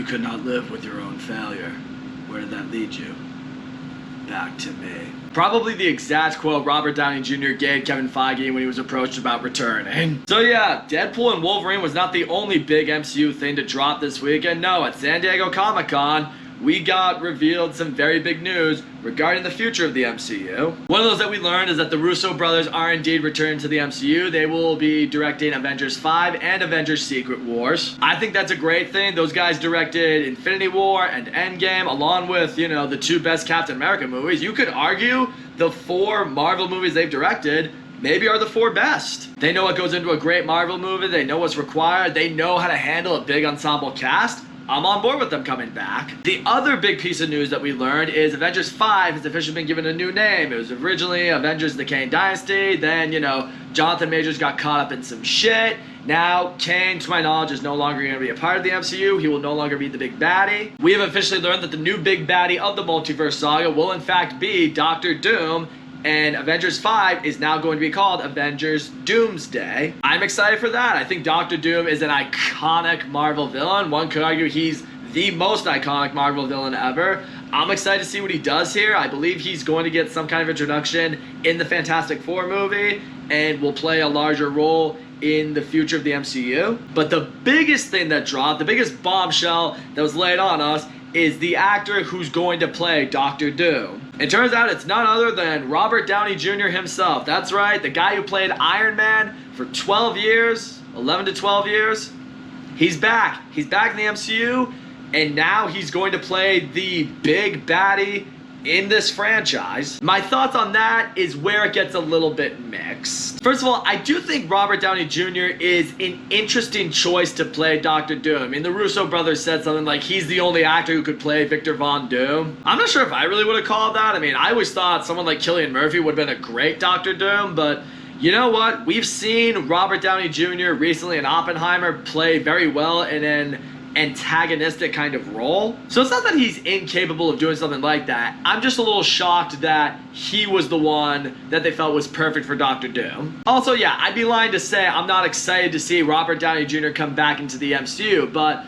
could not live with your own failure. Where did that lead you? Back to me. Probably the exact quote Robert Downey Jr. gave Kevin Feige when he was approached about returning. So yeah, Deadpool and Wolverine was not the only big MCU thing to drop this weekend. No, at San Diego Comic-Con, we got revealed some very big news regarding the future of the MCU. One of those that we learned is that the Russo brothers are indeed returning to the MCU. They will be directing Avengers 5 and Avengers Secret Wars. I think that's a great thing. Those guys directed Infinity War and Endgame, along with, you know, the two best Captain America movies. You could argue the 4 Marvel movies they've directed maybe are the 4 best. They know what goes into a great Marvel movie. They know what's required. They know how to handle a big ensemble cast. I'm on board with them coming back. The other big piece of news that we learned is Avengers 5 has officially been given a new name. It was originally Avengers the Kane Dynasty. Then, you know, Jonathan Majors got caught up in some shit. Now, Kane, to my knowledge, is no longer going to be a part of the MCU. He will no longer be the big baddie. We have officially learned that the new big baddie of the Multiverse Saga will in fact be Doctor Doom. And Avengers 5 is now going to be called Avengers Doomsday. I'm excited for that. I think Doctor Doom is an iconic Marvel villain. One could argue he's the most iconic Marvel villain ever. I'm excited to see what he does here. I believe he's going to get some kind of introduction in the Fantastic Four movie and will play a larger role in the future of the MCU. But the biggest thing that dropped, the biggest bombshell that was laid on us, is the actor who's going to play Doctor Doom. It turns out it's none other than Robert Downey Jr. himself. That's right, the guy who played Iron Man for 12 years, 11 to 12 years. He's back. He's back in the MCU, and now he's going to play the big baddie in this franchise. My thoughts on that is where it gets a little bit mixed. First of all, I do think Robert Downey Jr. is an interesting choice to play Doctor Doom. I mean, the Russo brothers said something like he's the only actor who could play Victor Von Doom. I'm not sure if I really would have called that. I mean, I always thought someone like Cillian Murphy would have been a great Doctor Doom, but you know what? We've seen Robert Downey Jr. recently in Oppenheimer play very well in an antagonistic kind of role. So it's not that he's incapable of doing something like that. I'm just a little shocked that he was the one that they felt was perfect for Doctor Doom. Also, yeah, I'd be lying to say I'm not excited to see Robert Downey Jr. come back into the MCU, but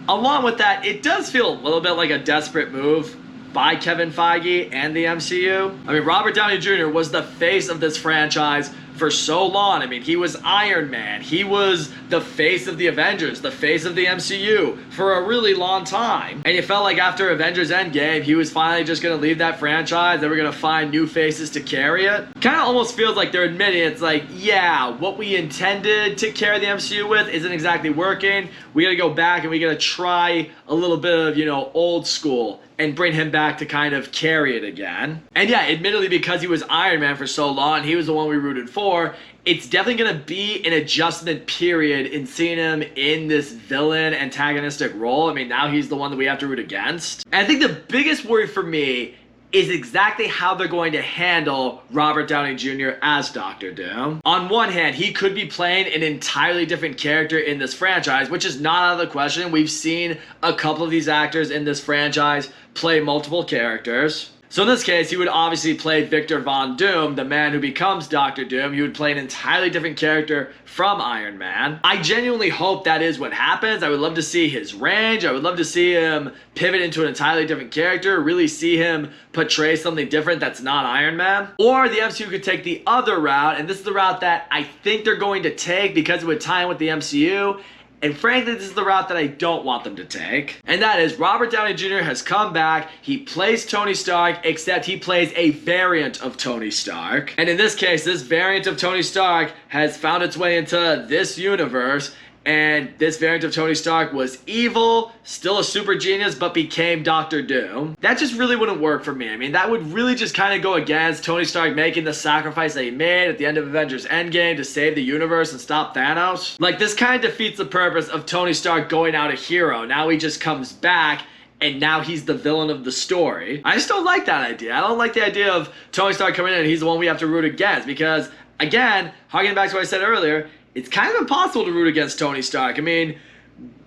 along with that, it does feel a little bit like a desperate move by Kevin Feige and the MCU. I mean, Robert Downey Jr. was the face of this franchise for so long. I mean, he was Iron Man. He was the face of the Avengers, the face of the MCU for a really long time. And it felt like after Avengers Endgame, he was finally just going to leave that franchise. They were going to find new faces to carry it. Kind of almost feels like they're admitting it's like, yeah, what we intended to carry the MCU with isn't exactly working. We got to go back and we got to try a little bit of, you know, old school and bring him back to kind of carry it again. And yeah, admittedly, because he was Iron Man for so long, he was the one we rooted for, it's definitely going to be an adjustment period in seeing him in this villain antagonistic role. I mean, now he's the one that we have to root against. And I think the biggest worry for me is exactly how they're going to handle Robert Downey Jr. as Doctor Doom. On one hand, he could be playing an entirely different character in this franchise, which is not out of the question. We've seen a couple of these actors in this franchise play multiple characters. So in this case, he would obviously play Victor Von Doom, the man who becomes Doctor Doom. He would play an entirely different character from Iron Man. I genuinely hope that is what happens. I would love to see his range. I would love to see him pivot into an entirely different character, really see him portray something different that's not Iron Man. Or the MCU could take the other route, and this is the route that I think they're going to take because it would tie in with the MCU. And frankly, this is the route that I don't want them to take. And that is, Robert Downey Jr. has come back. He plays Tony Stark, except he plays a variant of Tony Stark. And in this case, this variant of Tony Stark has found its way into this universe. And this variant of Tony Stark was evil, still a super genius, but became Doctor Doom. That just really wouldn't work for me. I mean, that would really just kind of go against Tony Stark making the sacrifice that he made at the end of Avengers Endgame to save the universe and stop Thanos. Like, this kind of defeats the purpose of Tony Stark going out a hero. Now he just comes back, and now he's the villain of the story. I just don't like that idea. I don't like the idea of Tony Stark coming in and he's the one we have to root against, because, again, harking back to what I said earlier, it's kind of impossible to root against Tony Stark. I mean,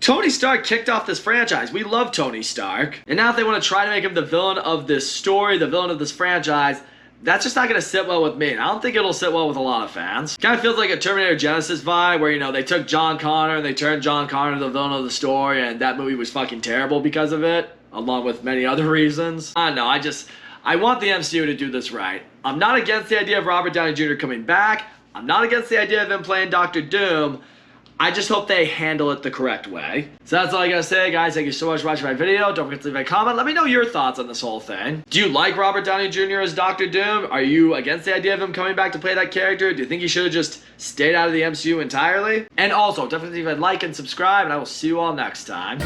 Tony Stark kicked off this franchise. We love Tony Stark. And now if they want to try to make him the villain of this story, the villain of this franchise, that's just not gonna sit well with me. And I don't think it'll sit well with a lot of fans. Kind of feels like a Terminator Genesis vibe where, you know, they took John Connor and they turned John Connor into the villain of the story, and that movie was fucking terrible because of it, along with many other reasons. I don't know, I want the MCU to do this right. I'm not against the idea of Robert Downey Jr. coming back. I'm not against the idea of him playing Doctor Doom. I just hope they handle it the correct way. So that's all I gotta say, guys. Thank you so much for watching my video. Don't forget to leave a comment. Let me know your thoughts on this whole thing. Do you like Robert Downey Jr. as Doctor Doom? Are you against the idea of him coming back to play that character? Do you think he should have just stayed out of the MCU entirely? And also, definitely leave a like and subscribe, and I will see you all next time.